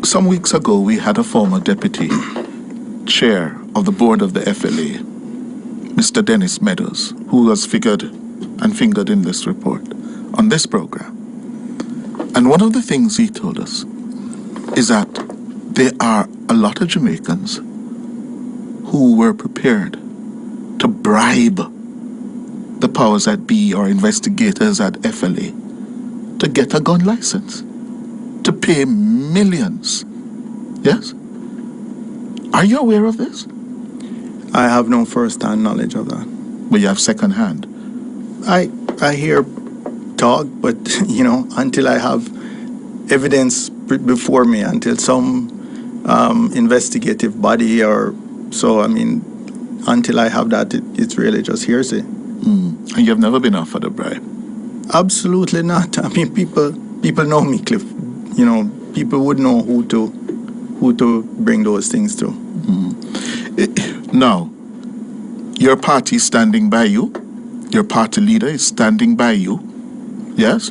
Some weeks ago, we had a former deputy chair of the board of the FLA, Mr. Dennis Meadows, who was figured and fingered in this report on this program. And one of the things he told us is that there are a lot of Jamaicans who were prepared to bribe the powers that be or investigators at FLA to get a gun license, to pay millions. Yes? Are you aware of this? I have no first-hand knowledge of that. But you have second-hand. I hear talk, but, you know, until I have evidence before me, until some investigative body or so, I mean, until I have that, it's really just hearsay. And you've never been offered a bribe? Absolutely not. I mean, people know me, Cliff. You know, people would know who to bring those things to. Now, your party is standing by you. Your party leader is standing by you. Yes?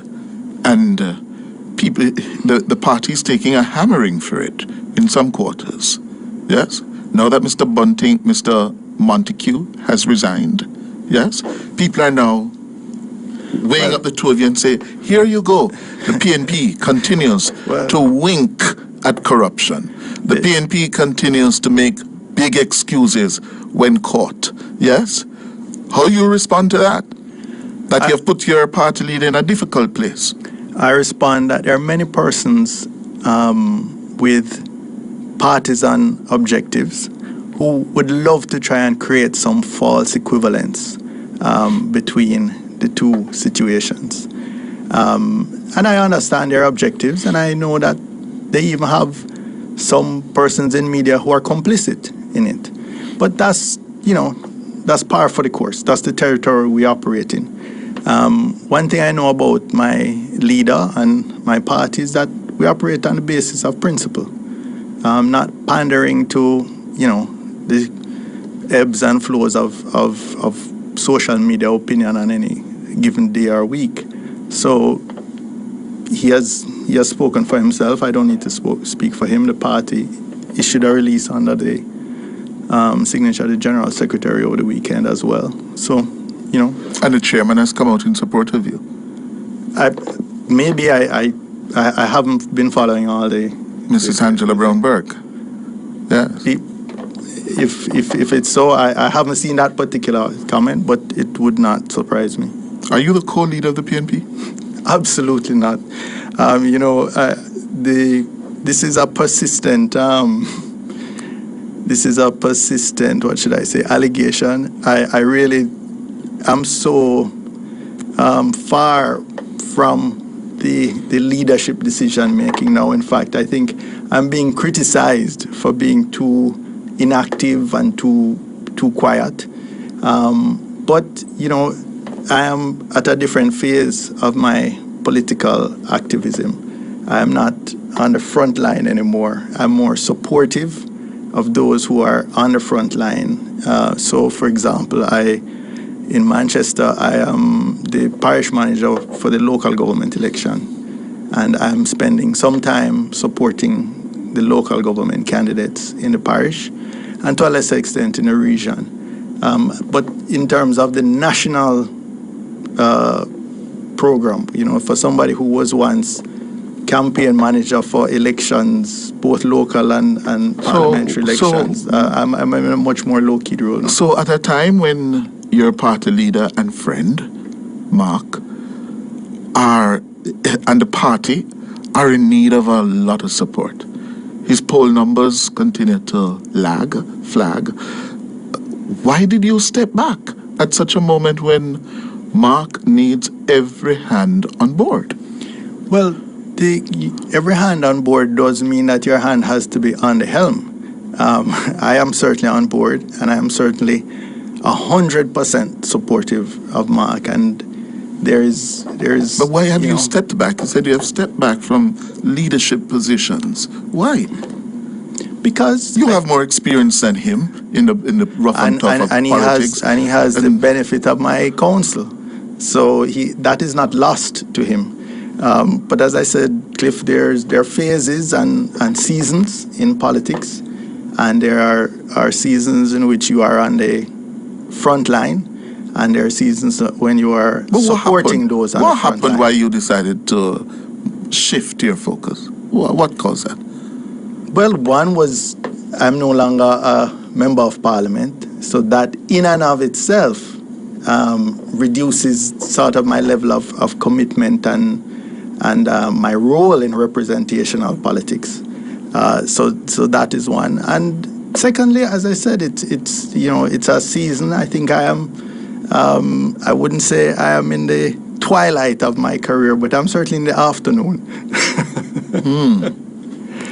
And the party is taking a hammering for it in some quarters. Yes? Now that Mr. Bunting, Mr. Montague has resigned, yes? People are now weighing up the two of you and say, here you go. The PNP continues to wink at corruption. The PNP continues to make big excuses when caught. Yes? How you respond to that? That you have put your party leader in a difficult place? I respond that there are many persons with partisan objectives who would love to try and create some false equivalence between the two situations. And I understand their objectives, and I know that they even have some persons in media who are complicit in it. But that's, you know, that's par for the course. That's the territory we operate in. One thing I know about my leader and my party is that we operate on the basis of principle, not pandering to, you know, the ebbs and flows of social media opinion on any given day or week. So he has spoken for himself. I don't need to speak for him. The party issued a release under the signature of the General Secretary over the weekend as well. So, you know. And the chairman has come out in support of you. I haven't been following all the. Mrs. Angela Brown-Burke. Yes. If it's so, I haven't seen that particular comment, but it would not surprise me. Are you the co-leader of the PNP? Absolutely not. You know, this is a persistent. This is a persistent. What should I say? Allegation. I really am so far from the leadership decision making now. In fact, I think I'm being criticized for being too inactive and too quiet. But you know, I am at a different phase of my political activism. I am not on the front line anymore. I'm more supportive of those who are on the front line. So, for example, in Manchester, I am the parish manager for the local government election, and I'm spending some time supporting the local government candidates in the parish, and to a lesser extent in the region. But in terms of the national program, you know, for somebody who was once campaign manager for elections, both local and parliamentary elections, I'm in a much more low-key role now. So at a time when your party leader and friend, Mark, and the party are in need of a lot of support, his poll numbers continue to flag. Why did you step back at such a moment when Mark needs every hand on board? Well, every hand on board does mean that your hand has to be on the helm. I am certainly on board, and I am certainly 100% supportive of Mark, and there is. But why have you stepped back? You said you have stepped back from leadership positions. Why? Because you have more experience than him in the rough and tough of politics. He has the benefit of my counsel, so that is not lost to him. But as I said, Cliff, there are phases and seasons in politics, and there are seasons in which you are on the front line, and there are seasons when you are But supporting those on what the front happened? line. Why you decided to shift your focus? What caused that? Well, one was I'm no longer a member of parliament, so that in and of itself reduces sort of my level of commitment and my role in representational politics. So that is one. And secondly, as I said, it's a season. I think I am. I wouldn't say I am in the twilight of my career, but I'm certainly in the afternoon.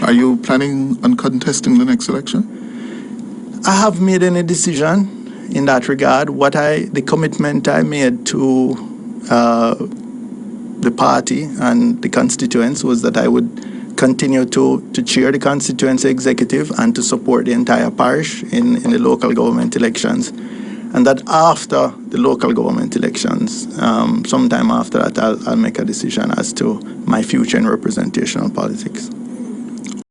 Are you planning on contesting the next election? I have made any decision in that regard. The commitment I made to the party and the constituents was that I would continue to chair the constituency executive and to support the entire parish in the local government elections. And that after the local government elections, sometime after that, I'll make a decision as to my future in representational politics.